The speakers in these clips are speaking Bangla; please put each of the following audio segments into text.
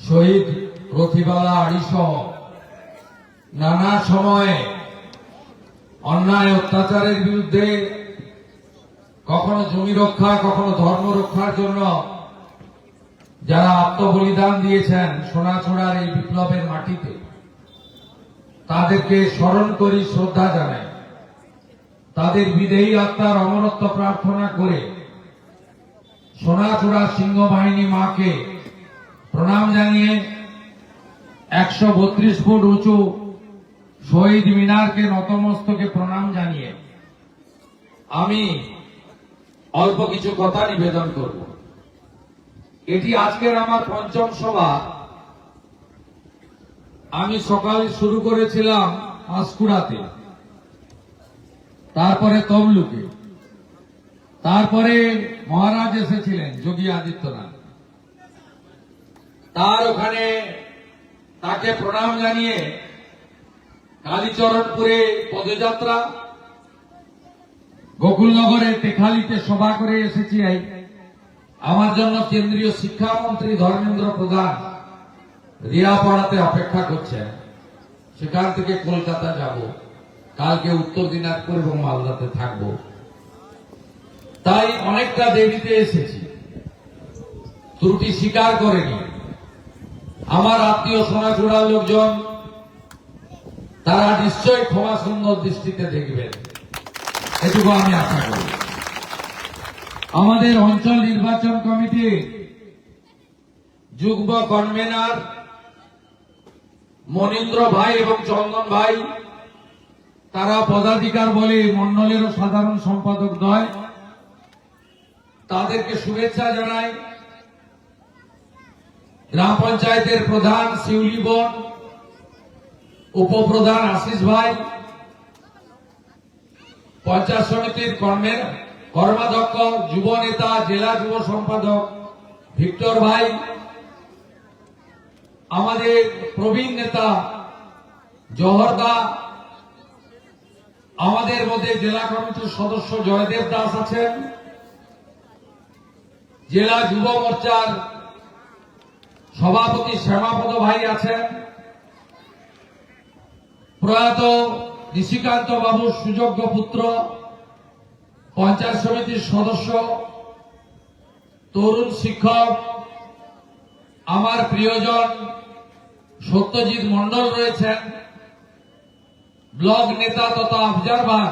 শহীদ রথিবালা আড়িসহ নানা সময়ে অন্যায় অত্যাচারের বিরুদ্ধে কখনো জমি রক্ষা কখনো ধর্ম রক্ষার জন্য যারা আত্মবলিদান দিয়েছেন সোনাছড়ার এই বিপ্লবের মাটিতে, তাদেরকে স্মরণ করি, শ্রদ্ধা জানাই। তাদের বিদেহী আত্মার অমরত্ব প্রার্থনা করে সোনাছড়া সিংহ বাহিনী মাকে প্রণাম জানিয়ে 132 ফুট উঁচু শহীদ মিনারকে নতমস্তকে প্রণাম জানিয়ে আমি অল্প কিছু কথা নিবেদন করব। এটি আজকের আমার পঞ্চম সভা। আমি সকালে শুরু করেছিলাম পাঁশকুড়াতে, তারপরে তমলুকে, তারপরে মহারাজ এসেছিলেন যোগী আদিত্যনাথ, তার ওখানে তাকে প্রণাম জানিয়ে কালীচরণপুরে পদযাত্রা, গোকুলনগরে তেখালিতে সভা করে এসেছি। আমার জন্য কেন্দ্রীয় শিক্ষামন্ত্রী ধর্মেন্দ্র প্রধান রিয়াপাড়াতে অপেক্ষা করছেন। সেখান থেকে কলকাতা যাব, কালকে উত্তর দিনাজপুর এবং মালদাতে থাকব। তাই অনেকটা দেরিতে এসেছি, ত্রুটি স্বীকার করেনি। আমার আত্মীয় সোনাছড়ার লোকজন তারা নিশ্চয়ই ক্ষমা সুন্দর দৃষ্টিতে দেখবেন, এটুকু আমি আশা করি। আমাদের অঞ্চল নির্বাচন কমিটির যুগ্ম কনভেনার মনীন্দ্র ভাই এবং চন্দন ভাই, তারা পদাধিকার বলে মন্ডলেরও সাধারণ সম্পাদক নয়, তাদেরকে শুভেচ্ছা জানাই। গ্রাম পঞ্চায়েতের প্রধান শিউলি বোন, উপপ্রধান আশিস ভাই, পঞ্চায়েত সমিতির কর্মাধ্যক্ষ যুব নেতা জেলা যুব সম্পাদক ভিক্টর ভাই, আমাদের প্রবীণ নেতা জহরদা, আমাদের মধ্যে জেলা কমিটির সদস্য জয়দেব দাস আছেন, জেলা যুব মোর্চার সভাপতি শ্যামাপদ ভাই আছেন, প্রয়াত নিশিকান্ত বাবুর সুযোগ্য পুত্র পঞ্চায়েত সমিতির সদস্য তরুণ শিক্ষক আমার প্রিয়জন সত্যজিৎ মণ্ডল রয়েছেন, ব্লক নেতা তথা অবজারভার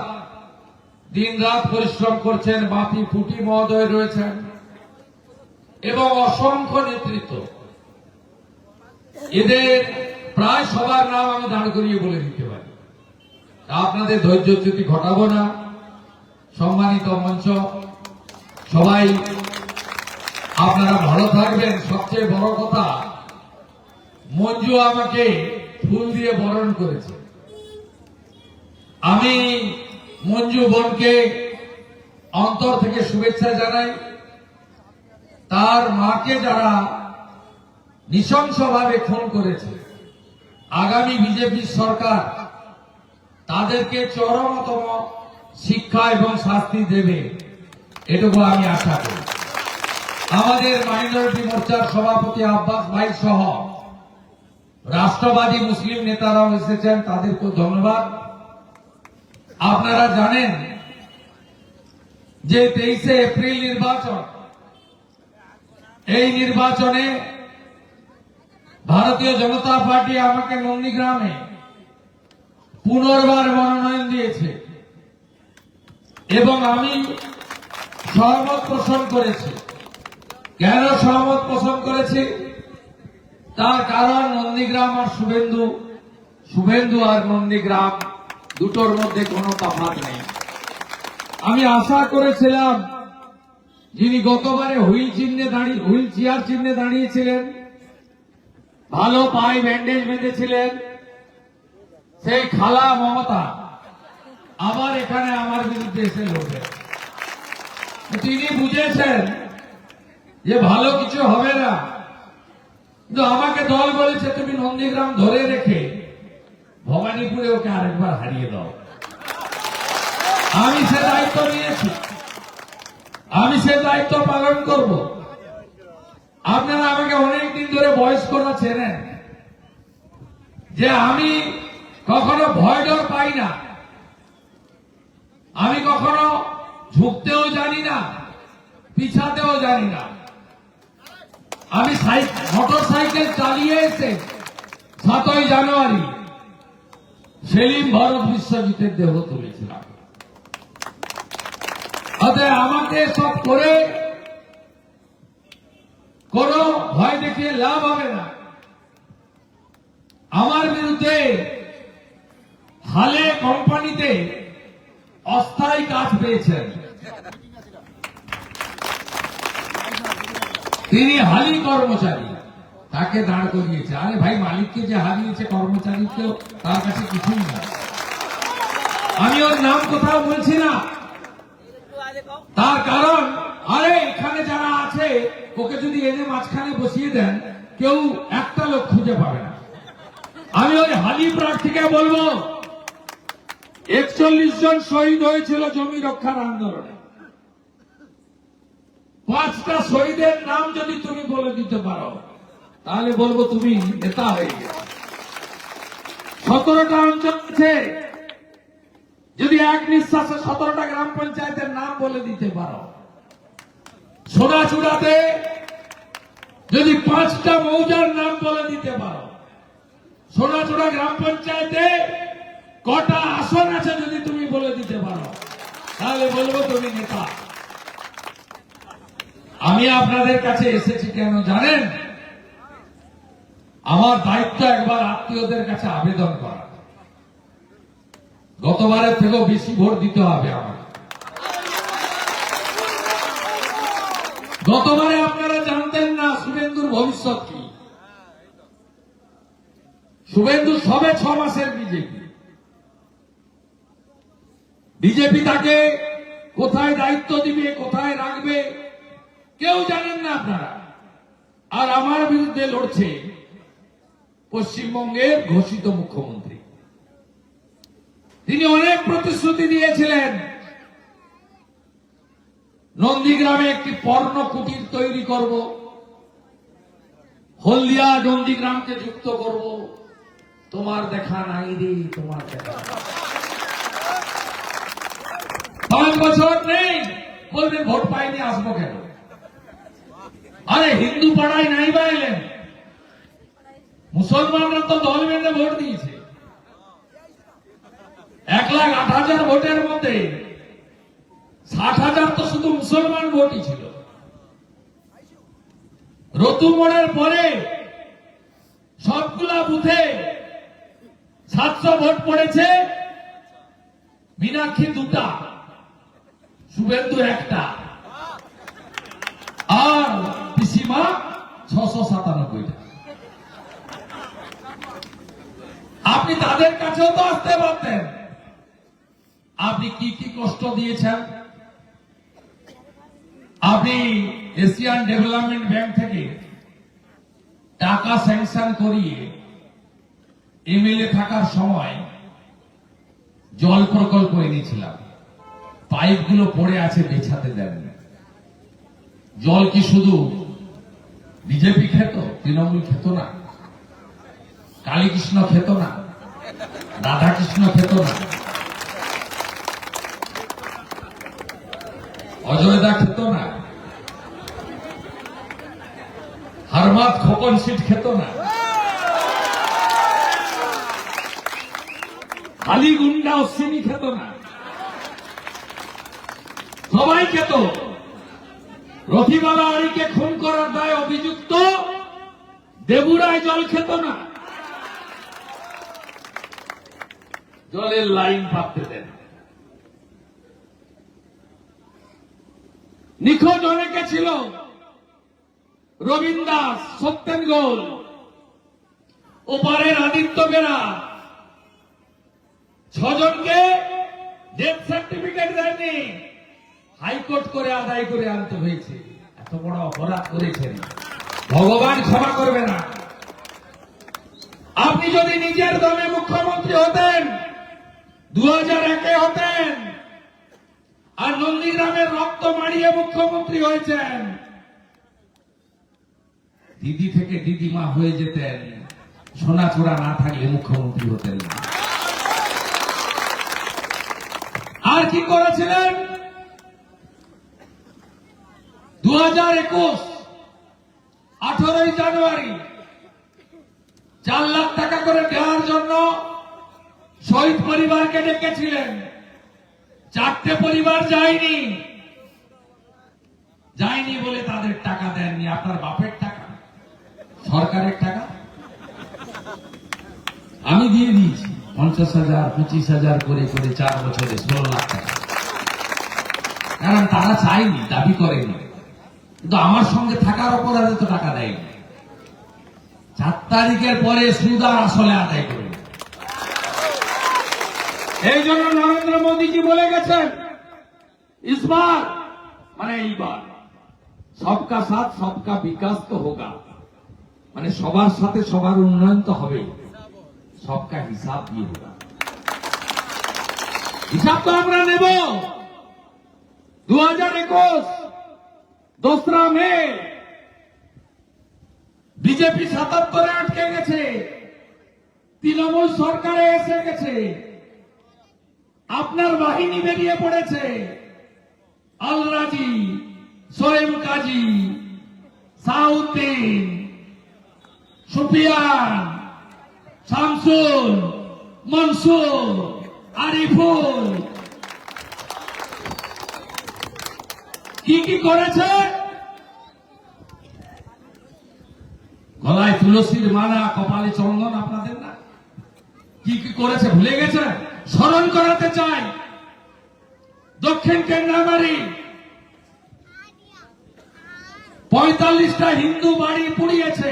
দিন রাত পরিশ্রম করছেন বাপি ফুটি মহোদয় রয়েছেন, এবং অসংখ্য নেতৃত্ব। এদের প্রায় সবার নাম আমি দাঁড় করিয়ে বলে দিতে পারি, আপনাদের ধৈর্যচ্যুতি ঘটাবো না। সম্মানিত মঞ্চ, সবাই আপনারা ভালো থাকবেন। সবচেয়ে বড় কথা, মঞ্জু আমাকে ফুল দিয়ে বরণ করেছে। আমি মঞ্জু বোনকে অন্তর থেকে শুভেচ্ছা জানাই। তার মাকে যারা নৃশংসভাবে খুন করেছে, আগামী বিজেপি সরকার তাদেরকে চরমতম শিক্ষা এবং শাস্তি দেবে, এটুকু আমি আশা করি। আমাদের মাইনরিটি মোর্চার সভাপতি আব্বাস ভাই সহ রাষ্ট্রবাদী মুসলিম নেতারাও এসেছেন, তাদেরকে ধন্যবাদ। আপনারা জানেন যে 23শে এপ্রিল নির্বাচন, এই নির্বাচনে ভারতীয় জনতা পার্টি আমাকে নন্দীগ্রামে পুনর্বার মনোনয়ন দিয়েছে এবং আমি সহমত পোষণ করেছি। কেন সহমত পোষণ করেছি? তার কারণ নন্দীগ্রাম আর শুভেন্দু আর নন্দীগ্রাম দুটোর মধ্যে কোনো তফাৎ নেই। আমি আশা করেছিলাম যিনি গতবারে হুইল চেয়ার চিহ্নে দাঁড়িয়েছিলেন, ভালো পায়ে ব্যান্ডেজ বেঁধেছিলেন, সেই খালা মমতা আবার এখানে আমার বিরুদ্ধে এসে লড়বে। তিনি বুঝেছেন যে ভালো কিছু হবে না, কিন্তু আমাকে দল বলেছে তুমি নন্দীগ্রাম ধরে রেখে ভবানীপুরে ওকে আরেকবার হারিয়ে দাও। আমি সে দায়িত্ব নিয়েছি, আমি সে দায়িত্ব পালন করব। আপনারা আমাকে অনেকদিন ধরে বয়স করা চেনেন যে আমি কখনো ভয় ডর পাই না, আমি কখনো ঝুঁকতেও জানি না, পিছাতেও জানি না। আমি মোটর সাইকেল চালিয়ে এসে 7ই জানুয়ারি সেলিম ভারত বিশ্বজিতের দেহ তুলেছিলাম। অতএব আমাকে সব করে কোন ভয় দেখিয়ে লাভ হবে না। আমার বিরুদ্ধে হালে কোম্পানিতে অস্থায়ী কাজ পেয়েছেন, তিনি হালি কর্মচারী, তাকে দাঁড় করিয়েছে। আরে ভাই, মালিককে যে হারিয়েছে, কর্মচারীকেও তার কাছে কিছুই না। আমি ওর নাম কোথাও বলছি না, তার কারণ আরে এখানে যারা আছে ওকে যদি এনে মাঝখানে বসিয়ে দেন কেউ একটা লোক খুঁজে পাবে না। আমি ওই হালি প্রার্থীকে বলবো, 41 জন শহীদ হয়েছিল জমি রক্ষার আন্দোলনে। 5টা শহীদের নাম যদি তুমি বলে দিতে পারো তাহলে বলবো তুমি নেতা হয়ে গেছো। 17টা অঞ্চল আছে, যদি এক নিঃশ্বাসে 17টা গ্রাম পঞ্চায়েতের নাম বলে দিতে পারো। সোনাচূড়াতে যদি 5টা মৌজার নাম বলে দিতে পারো। সোনাচূড়া গ্রাম পঞ্চায়েতে কটা আসন আছে যদি তুমি বলে দিতে পারো তাহলে বলবো তুমি নেতা। আমি আপনাদের কাছে এসেছি কেন জানেন? আমার দায়িত্ব একবার আত্মীয়দের কাছে আবেদন করা, গতবারের থেকেও বেশি ভোট দিতে হবে আমাকে। গতবারে আপনারা জানতেন না শুভেন্দুর ভবিষ্যৎ কি। শুভেন্দু সবে 6 মাসের বিজেপি তাকে কোথায় দায়িত্ব দিবে, কোথায় রাখবে কেউ জানেন না আপনারা। আর আমার বিরুদ্ধে লড়ছে পশ্চিমবঙ্গের ঘোষিত মুখ্যমন্ত্রী। তিনি অনেক প্রতিশ্রুতি দিয়েছিলেন, নন্দীগ্রামে একটি পর্ণ কুটির তৈরি করব, হলদিয়া নন্দীগ্রামকে যুক্ত করব। তোমার দেখা নাই রে, তোমার দেখা 5 বছর নেই, বলবেন ভোট পাইনি আসবো কেন? আরে হিন্দু পাড়ায় নাই বা এলেন, মুসলমানরা তো দল বেঁধে ভোট দিয়েছে। 1,08,000 ভোটের মধ্যে 60,000 তো শুধু মুসলমান ভোটই ছিল। রতু মোড়ের পরে সবগুলা বুথে 700 ভোট পড়েছে, মীনাক্ষী 2টা, শুভেন্দু 1টা, আর পিসিমা 697টা। আপনি তাদের কাছেও তো আসতে পারতেন। আপনি কি কি কষ্ট দিয়েছেন। আপনি এশিয়ান ডেভেলপমেন্ট ব্যাংক থেকে টাকা স্যাংশন করিয়ে এমএলএ থাকার সময় জল প্রকল্প এনেছিলাম, পাইপগুলো পড়ে আছে, বেছাতে দেন। জল কি শুধু বিজেপি খেত, তৃণমূল খেত না, কালীকৃষ্ণ খেত না, রাধাকৃষ্ণ খেত না, অজয়দা খেত না, হারমাত খোকন সিট খেত না, হালি গুন্ডা অশ্বিনী খেত না, সবাই খেত। রথিবালা আড়িকে খুন করার দায়ে অভিযুক্ত দেবুরায় জল খেত না, জলের লাইন পাততে দেন। নিখোঁজ অনেকে ছিল, রবীন দাস, সত্যেন গোল, ওপারের আদিত্য বেরা, 6 জনকে ডেথ সার্টিফিকেট দেয়নি, হাইকোর্ট করে আদায় করে আনতে হয়েছে। এত বড় অপরাধ করেছেন, ভগবান ক্ষমা করবে না। আপনি যদি নিজের দমে মুখ্যমন্ত্রী হতেন, 2001-এ হতেন, আর নন্দীগ্রামের রক্ত মারিয়ে মুখ্যমন্ত্রী হয়েছেন, দিদি থেকে দিদিমা হয়ে যেতেন, সোনা চোরা না থাকলে মুখ্যমন্ত্রী হতেন না। আর কি করেছিলেন? 2021 18ই জানুয়ারি 4 লাখ টাকা করে দেওয়ার জন্য শহীদ পরিবারকে ডেকেছিলেন। 4টে পরিবার যায়নি বলে তাদের টাকা দেননি। আপনার বাপের টাকা, সরকারের টাকা আমি দিয়ে দিয়েছি 50,000 25,000 করে 4 বছরে 16 লাখ টাকা। কারণ তারা চায়নি, দাবি করেনি, কিন্তু আমার সঙ্গে থাকার অপরাধে তো টাকা দেয়নি। 4 তারিখের পরে সুদ আর আসলে আদায় করে। এই জন্য নরেন্দ্র মোদীজি বলে গেছেন, ইসবার মানে এইবার সবকা সাথ সবকা বিকাশ তো হোগা, মানে সবার সাথে সবার উন্নয়ন তো হবে, সবকা হিসাব দিয়ে হোগা। হিসাব তো আমরা নেব। 2021 2রা মে বিজেপি 77-এ আটকে গেছে, তৃণমূল সরকারে এসে গেছে, আপনার বাহিনী বেরিয়ে পড়েছে। আলরাজি, সোয়েম কাজী, সাউদ্দিন, সুফিয়ান, শামসুল, মনসুর, আরিফুল কি করেছে? গলায় তুলসীর মালা, কপালে চন্দন আপনাদের না? কি করেছে ভুলে গেছেন? স্মরণ করাতে চাই। দক্ষিণ কেন্দ্রামারি 45টা হিন্দু বাড়ি পুড়িয়েছে।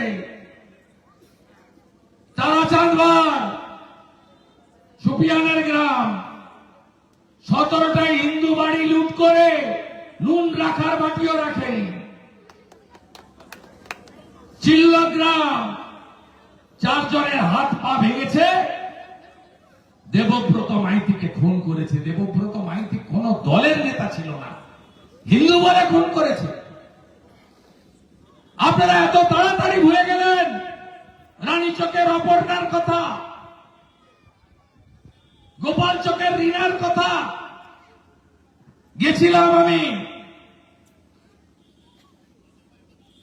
তারাচাঁদবার, সুফিয়ানের গ্রাম 17টা হিন্দু বাড়ি লুট করে নুন রাখার বাটিও রাখেনি। চিল্লগ্রাম 4 জনের হাত পা ভেঙেছে, দেবব্রত মাইতিকে খুন করেছে। দেবব্রত মাইতি কোন দলের নেতা ছিল না, হিন্দু বলে খুন করেছে। আপনারা এত তাড়াতাড়ি ভুলে গেলেন রানী চকের অপর্ণার কথা, গোপাল চকের রিনার কথা। গেছিলাম আমি,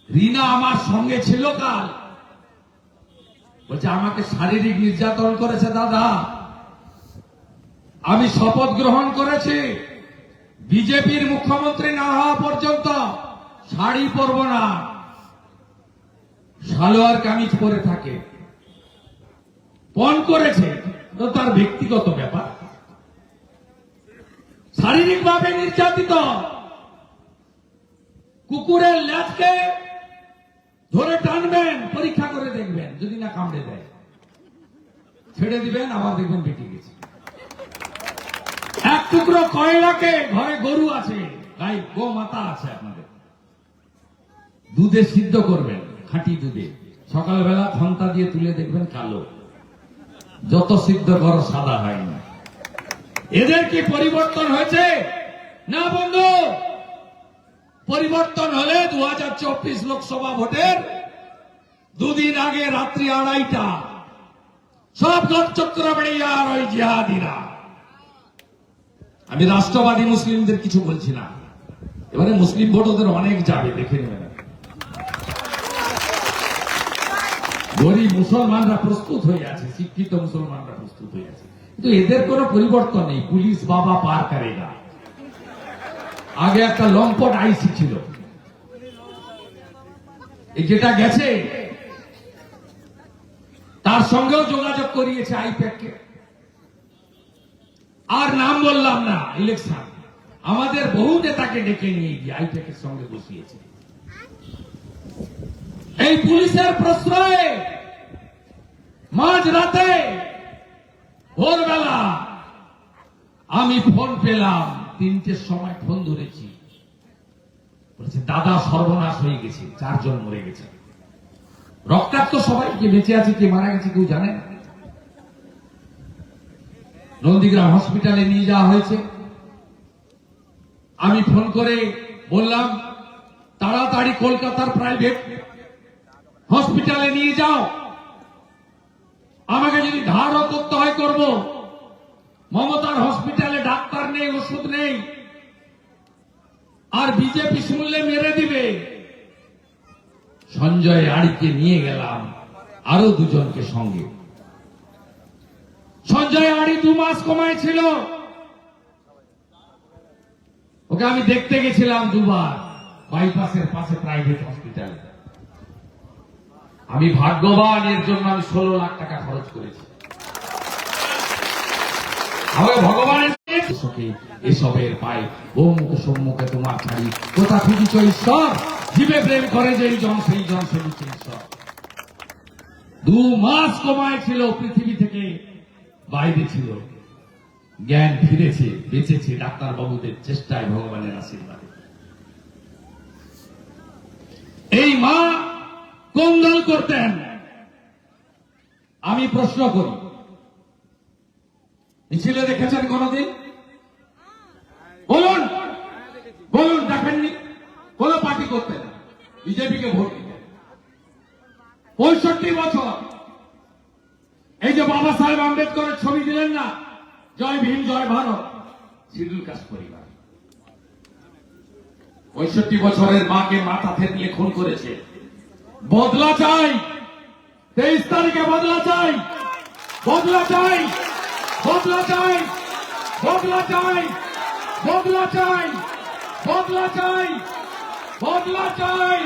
রিনা আমার সঙ্গে ছিল কাল, বলছে আমাকে শারীরিক নির্যাতন করেছে দাদা। আমি শপথ গ্রহণ করেছি বিজেপির মুখ্যমন্ত্রী না হওয়া পর্যন্ত শাড়ি পরব না, সালোয়ার কামিজ পরে থাকে। পণ করেছে তো তার ব্যক্তিগত ব্যাপার। শারীরিকভাবে নির্যাতিত, কুকুরের ল্যাজকে ধরে টানবেন, পরীক্ষা করে দেখবেন, যদি না কামড়ে দেয় ছেড়ে দিবেন, আবার দেখবেন বেঁচে গেছে। এক টুকরো কয়লাকে, ঘরে গরু আছে, গাই গো মাতা আছে আপনাদের, দুধে সিদ্ধ করবেন, খাঁটি দুধে, সকালবেলা খন্তা দিয়ে তুলে দেখবেন কালো, যত সিদ্ধ করো সাদা হয় না। এদের কি পরিবর্তন হয়েছে? না বন্ধু, পরিবর্তন হলে 2024 লোকসভা ভোটের 2 দিন আগে রাত্রি 2:30টা সব চক্রবাড়িয়া আর ওই জিহাদিরা। আমি রাষ্ট্রবাদী মুসলিমদের কিছু বলছি না, এবারে মুসলিম ভোট ওদের অনেক যাবে, দেখে নেবেন। গরিব মুসলমানরা প্রস্তুত হয়ে আছে, শিক্ষিত মুসলমানরা প্রস্তুত হয়ে আছে, কিন্তু এদের কোনো পরিবর্তন নেই। পুলিশ বাবা পার করেগা। আগে একটা লম্পট আইসি ছিল, যেটা গেছে তার সঙ্গেও যোগাযোগ করিয়েছে আইপ্যাককে। আর নাম বললাম না, ইলেকশন আমাদের বহু নেতাকে ডেকে নিয়ে গিয়ে আইপ্যাকের সঙ্গে বসিয়েছে। এই পুলিশের প্রশ্রয়ে মাঝ রাতে ভোরবেলা আমি ফোন পেলাম, 3টের সময় ফোন ধরেছি, বলছে দাদা সর্বনাশ হয়ে গেছে, 4 জন মরে গেছে। রক্তাক্ত সবাই, কে বেঁচে আছে কে মারা গেছে কেউ জানে না। নন্দীগ্রাম হসপিটালে নিয়ে যাওয়া হয়েছে। আমি ফোন করে বললাম তাড়াতাড়ি কলকাতার প্রাইভেট হসপিটালে নিয়ে যাও, আমাকে যদি ধারও করতে হয় করব। মমতার হসপিটালে ডাক্তার নেই, ওষুধ নেই, আর বিজেপি শুনলে মেরে দিবে। সঞ্জয় আড়িকে নিয়ে গেলাম, আরো দুজনকে সঙ্গে। সঞ্জয় আড়ি 2 মাস কমায় ছিল, ওকে আমি দেখতে গেছিলাম 2 বার বাইপাসের পাশে প্রাইভেট হসপিটাল। আমি ভাগ্যবান, এর জন্য আমি 16 লাখ টাকা খরচ করেছি। আমি ভগবানের এসবের পাই বহুমুখ সম্মুখে তোমার ছাড়ি কোথা খুঁজিছ ঈশ্বর, জীবে প্রেম করে যেই জন সেই জন সেবিছে ঈশ্বর। 2 মাস কমায় ছিল, পৃথিবী থেকে বাইরে ছিল, জ্ঞান ফিরেছে, বেঁচেছে ডাক্তার বাবুদের চেষ্টায়, ভগবানের আশীর্বাদে। এই মা কোন দল করতেন? আমি প্রশ্ন করি, মিছিলে দেখেছেন কোনদিন? বলুন বলুন, দেখেননি? কোন পার্টি করতেন? বিজেপিকে ভোট দিতেন। 65 বছর এই যে বাবা সাহেব আম্বেদকরের ছবি দিলেন না, জয় ভীম জয় ভারত, শিডিউল কাস্ট পরিবার। 65 বছরের মাকে মাথা থেতলে খুন করেছে। বদলা চাই, 23 তারিখে বদলা চাই, বদলা চাই, বদলা চাই, বদলা চাই, বদলা চাই, বদলা চাই, বদলা চাই।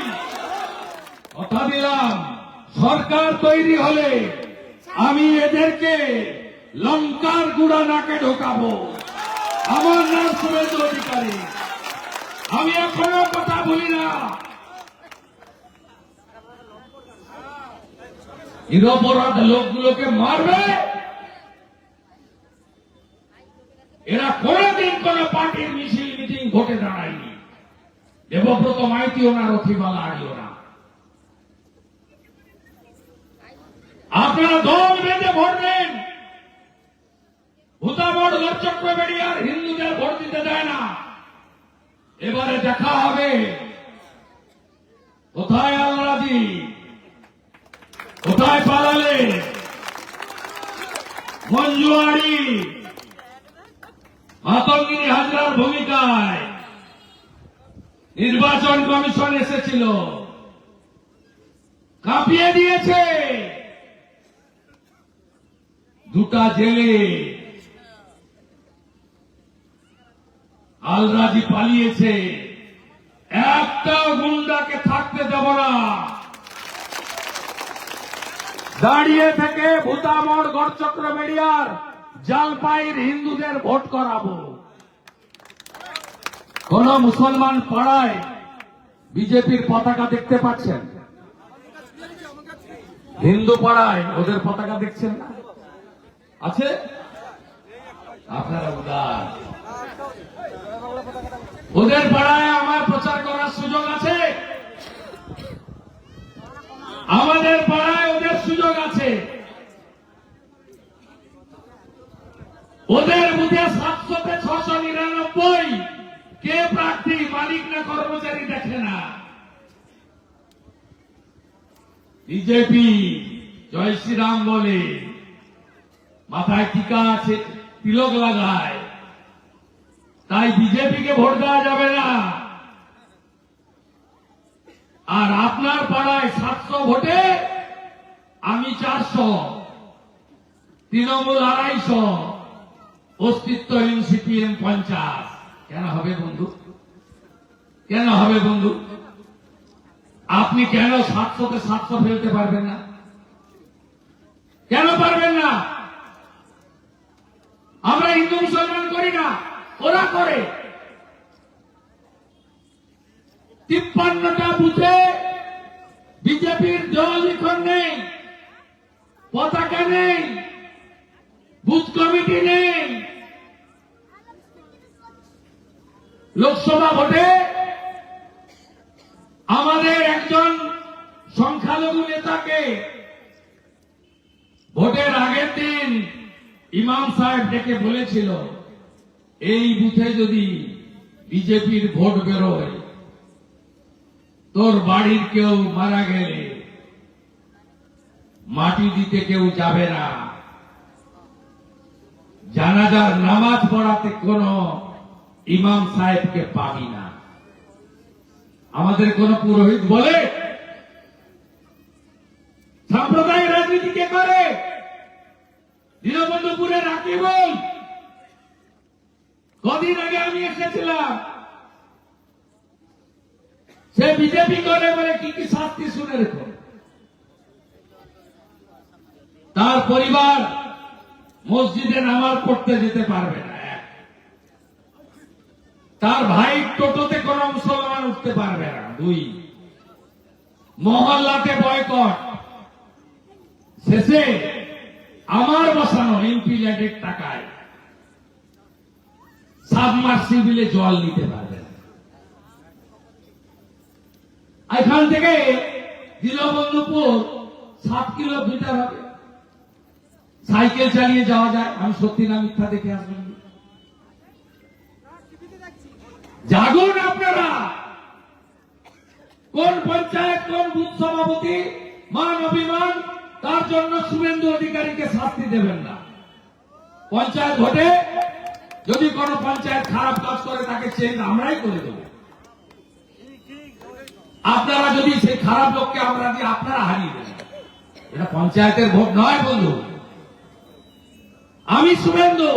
কথা দিলাম, সরকার তৈরি হলে আমি এদেরকে লঙ্কার গুড়া নাকে ঢোকাবো। আমার নাম শুভেন্দু অধিকারী, আমি এখনো কথা বলি না। নিরপরাধ লোকগুলোকে মারবে, এরা কোনদিন কোন পার্টির মিছিল মিটিং ভোটে দাঁড়ায়নি। দেবব্রত মাইতিও না, রথিবালা আড়িও না। আপনারা দল বেঁধে ভোট দেন। ভূতামড় চক্রবেড়ি আর হিন্দুদের ভোট দিতে দেয় না। এবারে দেখা হবে কোথায় আলরাজি, কোথায় পালালে মঞ্জুয়ারি, মাতঙ্গিনী হাজরার ভূমিকায় নির্বাচন কমিশন এসেছিল, কাঁপিয়ে দিয়েছে। 2টা জেলে আলরাজি পালিয়েছে, একটা গুন্ডাকে থাকতে দেব না। দাঁড়িয়ে থেকে ভূতামড় গড়চক্রবেড়িয়ার জলপাইয়ের হিন্দুদের ভোট করাবো। কোন মুসলমান পাড়ায় বিজেপির পতাকা দেখতে পাচ্ছেন? হিন্দু পাড়ায় ওদের পতাকা দেখছেন না? আছে? আপনারা উদার। ওদের পাড়ায় আমার প্রচার করার সুযোগ আছে, আমাদের পাড়ায় ওদের সুযোগ আছে। ওদের বুথে 700-তে 699 কে প্রার্থী, মালিক না কর্মচারী দেখে না। বিজেপি জয় শ্রীরাম বলে, মাথায় টিকা আছে, তিলক লাগায়, তাই বিজেপিকে ভোট দেওয়া যাবে না। আর আপনার পাড়ায় 700 ভোটে আমি 400, তৃণমূল 250, অস্তিত্বহীন সিপিএম 50। কেন হবে বন্ধু? কেন হবে বন্ধু? আপনি কেন 700-তে 700 ফেলতে পারবেন না? কেন পারবেন না? আমরা হিন্দু মুসলমান করি না, ওরা করে। 53টা বুথে বিজেপির দল লিখন নেই, পতাকা নেই, বুথ কমিটি নেই। লোকসভা ভোটে আমাদের একজন সংখ্যালঘু নেতাকে ভোটের আগের দিন ইমাম সাহেব ডেকে বলেছিল, এই বুথে যদি বিজেপির ভোট বেরোয়, তোর বাড়ির কেউ মারা গেলে মাটি দিতে কেউ যাবে না, জানাজার নামাজ পড়াতে কোন ইমাম সাহেবকে পাবি না। আমাদের কোন পুরোহিত বলে সাম্প্রদায়িক রাজনীতি কে করে? দীনবন্ধুপুরে রাকিবুল, কদিন আগে আমি এসেছিলাম, সে বিজেপি করে বলে কি কি শাস্তি শুনে রেখো। তার পরিবার মসজিদে নামাজ পড়তে যেতে পারবে না, তার ভাই টোটোতে কোন মুসলমান উঠতে পারবে না, 2 মহল্লাতে বয়কট। শেষে আমার বসানো এমপি ল্যাডের টাকায় সাবমার্সিবলে জল নিতে পারবে না। এখান থেকে দীনবন্ধুপুর 7 কিলোমিটার হবে, সাইকেল চালিয়ে যাওয়া যায়। আমি সত্যি না মিথ্যা দেখে আসবেন? জাগুন আপনারা। কোন পঞ্চায়েত, কোন বুথ সভাপতি মান অভিমান, তার জন্য শুভেন্দু অধিকারীকে শাস্তি দেবেন না। পঞ্চায়েত ভোটে যদি কোন পঞ্চায়েত খারাপ কাজ করে তাকে চেঞ্জ আমরাই করে দেব। আপনারা যদি সেই খারাপ লোককে আমরা দিয়ে আপনারা হারিয়ে দেবেন। এটা পঞ্চায়েতের ভোট নয় বন্ধু। আমি শুভেন্দু,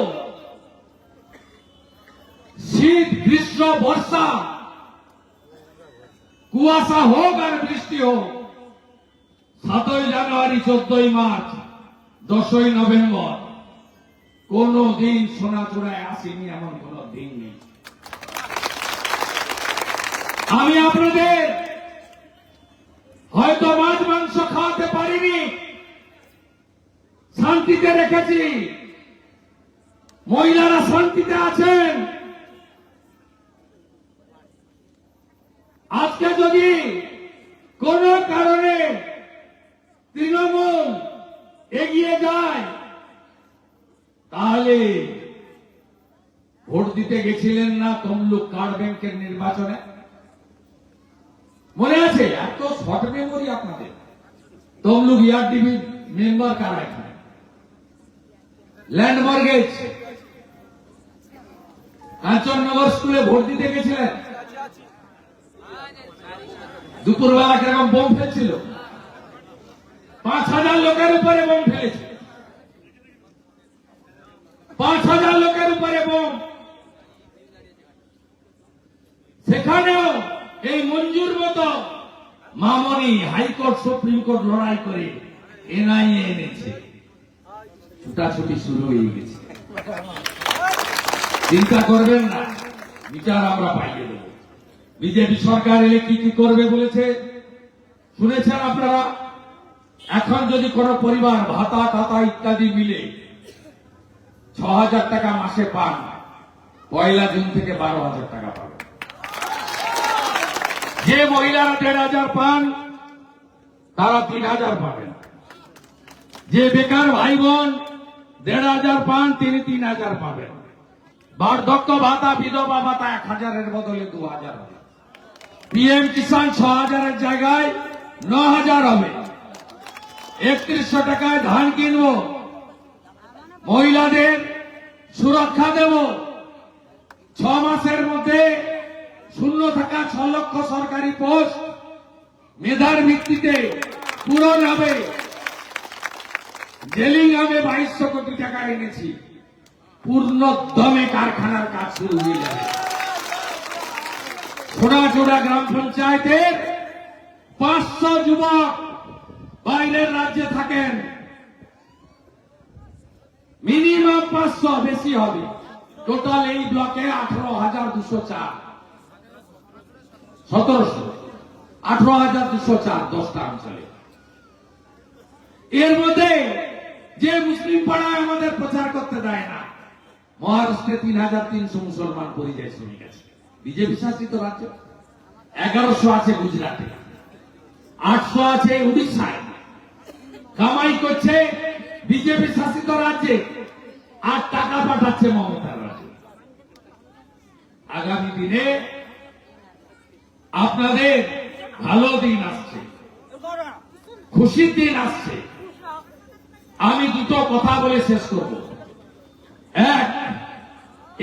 শীত, গ্রীষ্ম, বর্ষা, কুয়াশা হোক আর বৃষ্টি হোক, 7ই জানুয়ারি, 14ই মার্চ, 10ই নভেম্বর, কোন দিন সোনাচূড়ায় আসেনি এমন কোন দিন নেই। আমি আপনাদের হয়তো মাছ মাংস খাওয়াতে পারিনি, শান্তিতে রেখেছি, মহিলারা শান্তিতে আছেন। আজকে যদি কোন কারণে তৃণমূল এগিয়ে যায়, তাহলে ভোট দিতে গেছিলেন না তমলুক কার্ড ব্যাংকের নির্বাচনে? মনে আছে? এত শর্ট মেমোরি আপনাদের। তমলুক ইয়ারডিবি মেম্বার কারা এখানে? ল্যান্ড মর্গেজ, কাঞ্চননগর স্কুলে ভোট দিতে গেছিলেন, দুপুরবেলা কিরকম বোম ফেলছিল, 5,000 লোকের উপরে বোম ফেলেছে, 5,000 লোকের উপরে বোম। সেখানেও এই মঞ্জুর মতো মামনি হাইকোর্ট, সুপ্রিম কোর্ট লড়াই করে এনআইএ এনেছে। ছুটাছুটি শুরু হয়ে গেছে। চিন্তা করবেন না, বিচার আমরা পাইয়ে দেব। বিজেপি সরকার এলে কি কি করবে বলেছে শুনেছেন আপনারা। এখন যদি কোন পরিবার ভাতা টাতা ইত্যাদি মিলে 6,000 টাকা মাসে পান, 1 জুন থেকে 12,000 টাকা পাবে। যে মহিলারা 1,500 পান তারা 3,000 পাবেন। যে বেকার ভাই বোন 1,500 পান তিনি 3,000 পাবেন। বার্ধক্য ভাতা, বিধবা ভাতা 1,000-এর বদলে 2,000 হবে। পিএম কিষাণ 6,000-এর জায়গায় 9,000 হবে। 3100 টাকায় ধান কিনব, মহিলাদের সুরক্ষা দেব। 6 মাসের মধ্যে শূন্য থাকা 6 লক্ষ সরকারি পোস্ট মেধার ভিত্তিতে পূরণ হবে। জেলিং হবে 2,200 কোটি টাকা এনেছি। পূর্ণদমে কারখানার কাজ শুরু হয়ে যাবে। সোনাচূড়া গ্রাম পঞ্চায়েতের 500 যুবক বাইরের রাজ্যে থাকেন, মিনিমাম 500, বেশি হবে। টোটাল এই ব্লকে 18,204, 1700, 18,204 10টা অঞ্চলে। এর মধ্যে যে মুসলিম পাড়ায় আমাদের প্রচার করতে দেয় না, মহারাষ্ট্রে 3,300 মুসলমান পরিযায়ী শ্রমিক আছে, বিজেপি শাসিত রাজ্য। 1100 আছে গুজরাটে, 800 আছে উড়িষ্যায়। কামাই করছে বিজেপি শাসিত রাজ্যে, আর টাকা পাঠাচ্ছে মমতার রাজ্যে। আগামী দিনে আপনাদের ভালো দিন আসছে, খুশির দিন আসছে। আমি দুটো কথা বলে শেষ করব। এক,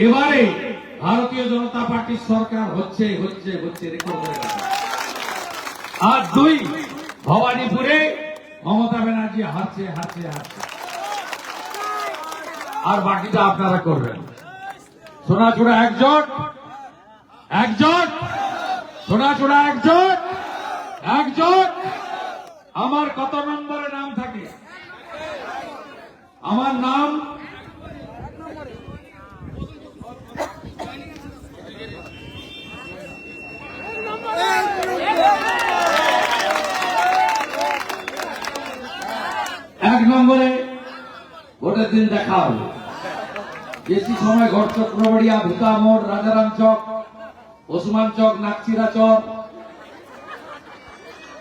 এবারে ভারতীয় জনতা পার্টির সরকার হচ্ছে হচ্ছে হচ্ছে রেকর্ড করে গেছে। আর দুই, ভবানীপুরে মমতা ব্যানার্জি হারছে হারছে হারছে। আর বাকিটা আপনারা করবেন। সোনাচূড়া একজোট, একজোট, সোনাচূড়া একজোট, একজোট। আমার কত নম্বরে নাম থাকে? আমার নাম এক নম্বরে। ভোটের দিন দেখা হবে। বেশি সময় ঘর চক্রবাড়িয়া, ভূতা মোড়, রাজারাম চক, ওসমান চক, নাকচিরা চক,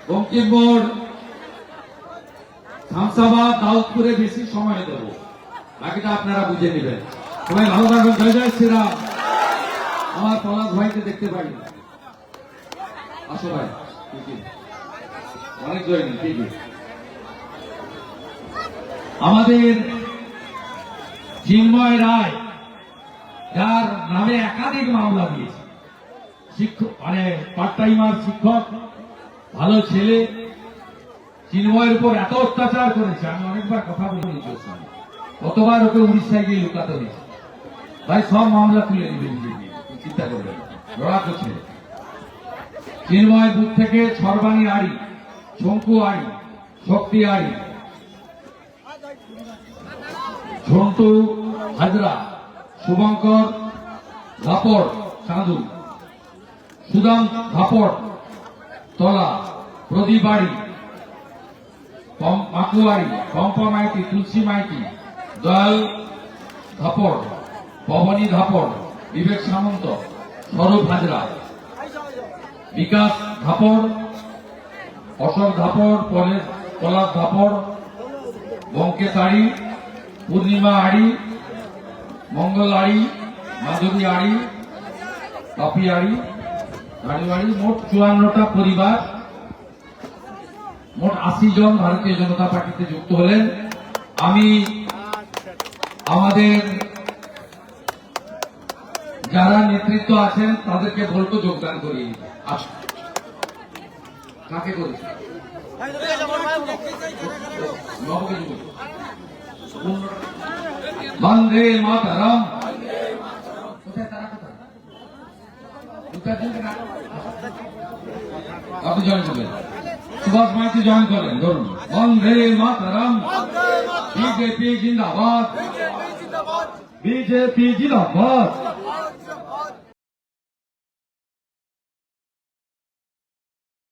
বঙ্কিম মোড়, শামসাবাদ, দাউদপুরে বেশি সময় দেব। বাকিটা আপনারা বুঝে নেবেন। সবাই ভালো থাকবেন। জয় জয় শ্রীরাম। আমার পলাশ ভাইকে দেখতে পাই না। আসো ভাই, অনেক জয় নেই। ঠিক আছে, আমাদের চিন্ময় রায়, যার নামে একাধিক মামলা দিয়েছে, শিক্ষক মানে পার্ট টাইমার শিক্ষক, ভালো ছেলে, চিন্ময়ের উপর এত অত্যাচার করেছে। আমি অনেকবার কথা বলেছি ওর সঙ্গে, কতবার ওকে উড়িষ্যায় গিয়ে লুকাতে হয়েছে। ভাই সব মামলা তুলে দিবেন, চিন্তা করবেন, লড়া করছে। চিন্ময় বুথ থেকে সর্বাণী আড়ি, শঙ্কু আড়ি, শক্তি আড়ি, ঝন্টু হাজরা, শুভঙ্কর ধাপড় সাধু, সুদাম ধাপড় তলা, প্রদীপ বাড়ি, মাকুয়ারি, পম্পা মাইতি, তুলসী মাইতি, দয়াল ধাপড়, পবনী ধাপড়, বিবেক সামন্ত, স্বরূপ হাজরা, বিকাশ ধাপড়, অশোক ধাপড়, পলাশ ধাপড়, বঙ্কেশ আড়ি, পূর্ণিমা আড়ি, মঙ্গল আড়ি, মাধবী আড়ি, কাপি আড়ি, গাড়ি বাড়ি। মোট 54টা পরিবার, মোট 80 জন ভারতীয় জনতা পার্টিতে যুক্ত হলেন। আমি আমাদের যারা নেতৃত্ব আছেন তাদেরকে বলবো যোগদান করিয়ে নিতে। আসুন, কাকে করেছি বন্দে মাতরম। কোথায় তারা, কোথায়? আপনি জয়েন করলেন, সুভাষ মাইতি জয়েন করলেন। ধরুন, বন্দে মাতরম, বিজেপি জিন্দাবাদ, বিজেপি জিন্দাবাদ।